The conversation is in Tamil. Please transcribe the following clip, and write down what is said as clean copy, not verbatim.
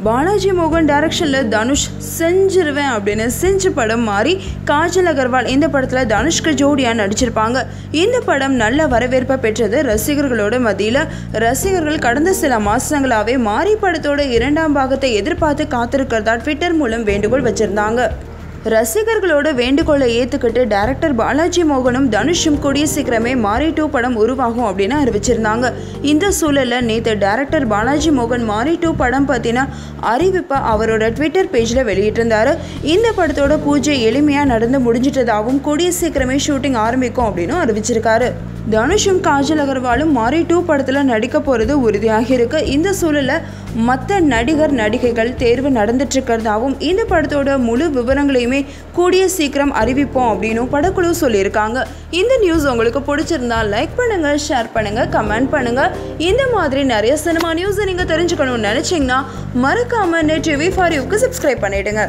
பாலாஜி மோகன் டைரக்ஷனில் தனுஷ் செஞ்சிருவேன் அப்படின்னு செஞ்சு படம் மாறி காஜல் அகர்வால் இந்த படத்தில் தனுஷ்க்கு ஜோடியாக நடிச்சிருப்பாங்க. இந்த படம் நல்ல வரவேற்பை பெற்றது ரசிகர்களோட மத்தியில். ரசிகர்கள் கடந்த சில மாதங்களாகவே மாறி படத்தோட 2ஆம் பாகத்தை எதிர்பார்த்து காத்திருக்கிறதா ட்விட்டர் மூலம் வேண்டுகோள் வச்சுருந்தாங்க. ரசிகர்களோட வேண்டுகோளை ஏற்றுக்கிட்டு டைரக்டர் பாலாஜி மோகனும் தனுஷும் கூடிய சீக்கிரமே மாரி 2 படம் உருவாகும் அப்படின்னு அறிவிச்சிருந்தாங்க. இந்த சூழலில் நேற்று டைரக்டர் பாலாஜி மோகன் மாரி 2 படம் பற்றின அறிவிப்பை அவரோட ட்விட்டர் பேஜில் வெளியிட்டிருந்தார். இந்த படத்தோட பூஜை எளிமையாக நடந்து முடிஞ்சிட்டதாகவும் கூடிய சீக்கிரமே ஷூட்டிங் ஆரம்பிக்கும் அப்படின்னு அறிவிச்சிருக்காரு. தனுஷும் காஜல் அகர்வாலும் மாரி 2 படத்தில் நடிக்க போகிறது உறுதியாகி இருக்கு. இந்த சூழலில் மற்ற நடிகர் நடிகைகள் தேர்வு நடந்துட்டு இருக்கிறதாவும் இந்த படத்தோட முழு விவரங்களையுமே கூடிய சீக்கிரம் அறிவிப்போம் அப்படின்னு படக்குழு சொல்லியிருக்காங்க. இந்த நியூஸ் உங்களுக்கு பிடிச்சிருந்தா லைக் பண்ணுங்க, ஷேர் பண்ணுங்க, கமெண்ட் பண்ணுங்க. இந்த மாதிரி நிறைய சினிமா நியூஸை நீங்கள் தெரிஞ்சுக்கணும்னு நினைச்சீங்கன்னா மறக்காம நெட் டிவி ஃபார் யூக்கு சப்ஸ்கிரைப் பண்ணிடுங்க.